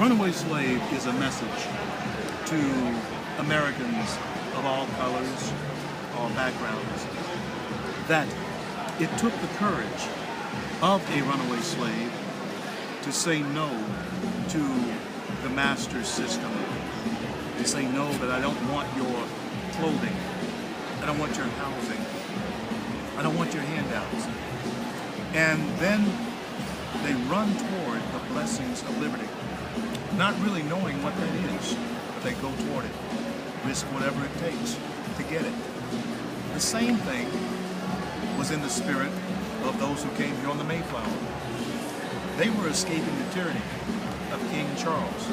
Runaway Slave is a message to Americans of all colors, all backgrounds, that it took the courage of a runaway slave to say no to the master's system, to say no, that I don't want your clothing, I don't want your housing, I don't want your handouts. And then they run toward the blessings of liberty, not really knowing what that is, but they go toward it, risk whatever it takes to get it. The same thing was in the spirit of those who came here on the Mayflower. They were escaping the tyranny of King Charles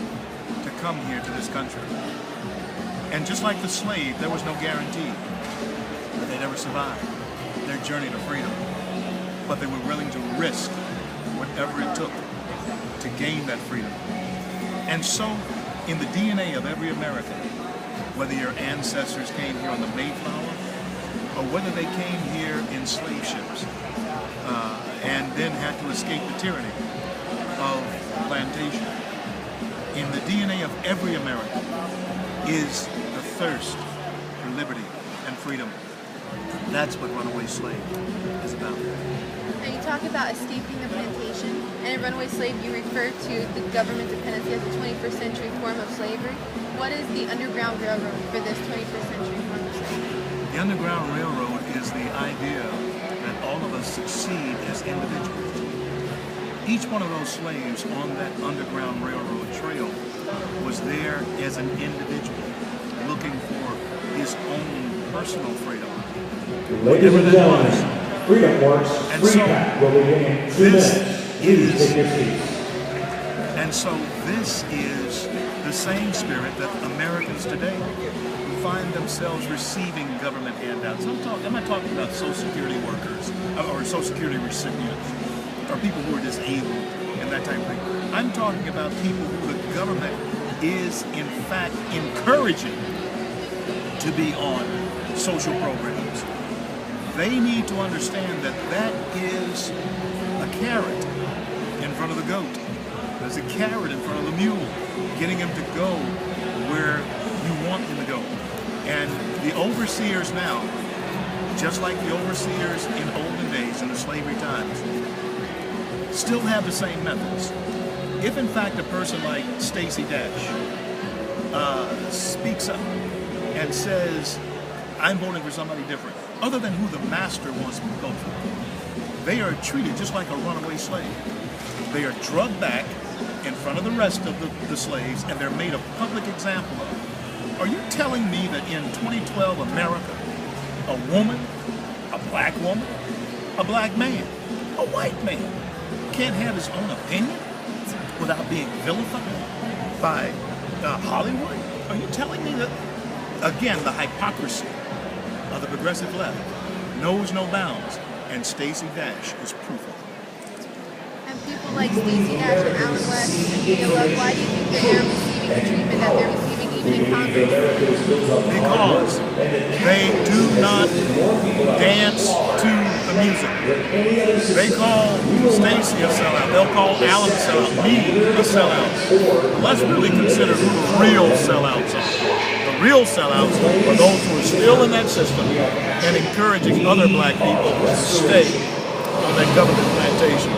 to come here to this country. And just like the slave, there was no guarantee that they'd ever survive their journey to freedom. But they were willing to risk whatever it took to gain that freedom. And so, in the DNA of every American, whether your ancestors came here on the Mayflower, or whether they came here in slave ships, and then had to escape the tyranny of plantation, in the DNA of every American is the thirst for liberty and freedom. That's what Runaway Slave is about. Now you talk about escaping the plantation, and in Runaway Slave you refer to the government dependency as the 21st century form of slavery. What is the Underground Railroad for this 21st century form of slavery? The Underground Railroad is the idea that all of us succeed as individuals. Each one of those slaves on that Underground Railroad trail was there as an individual, looking for his own personal freedom. Ladies and gentlemen, Freedom Works, FreePAC will begin in 2 minutes. Please take your seats. And so this is the same spirit that Americans today who find themselves receiving government handouts. I'm not talking about Social Security workers or Social Security recipients or people who are disabled and that type of thing. I'm talking about people who the government is in fact encouraging to be on social programs. They need to understand that that is a carrot in front of the goat. There's a carrot in front of the mule, getting him to go where you want him to go. And the overseers now, just like the overseers in olden days, in the slavery times, still have the same methods. If in fact a person like Stacey Dash speaks up and says, I'm voting for somebody different, other than who the master wants to vote for, they are treated just like a runaway slave. They are drugged back in front of the rest of the slaves, and they're made a public example of. Are you telling me that in 2012 America, a woman, a black woman, a black man, a white man, can't have his own opinion without being vilified by Hollywood? Are you telling me that, again, the hypocrisy of the progressive left knows no bounds, and Stacey Dash is proof of it. And people like Stacey Dash and Alan West and Love, why do you think that they're receiving the treatment that they're receiving even in Congress? Because they do not dance to the music. They call Stacey a sellout. They'll call Alan a sellout, me a sellout. Let's really consider who the real sellouts are. The real sellouts are those who are still in that system and encouraging other black people to stay on that government plantation.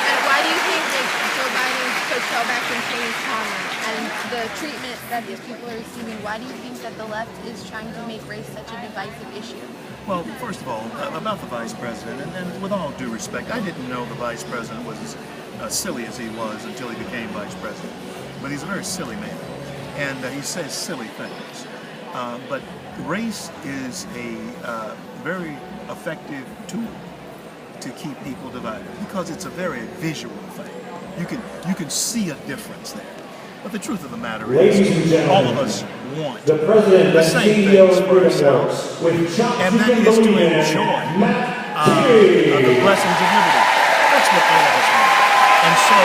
And why do you think that Joe Biden could tell back campaigns commerce and the treatment that these people are receiving? Why do you think that the left is trying to make race such a divisive issue? Well, first of all, about the vice president, and with all due respect, I didn't know the vice president was as silly as he was until he became vice president. But he's a very silly man, and he says silly things. But race is a very effective tool to keep people divided because it's a very visual thing. You can see a difference there. But the truth of the matter is, all of us want the same things for ourselves, and that is to enjoy the blessings of liberty. That's what all of us want. And so,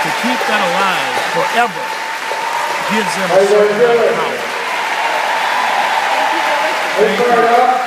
to keep that alive forever gives them a certain amount of power. Thank you so much. Thank you.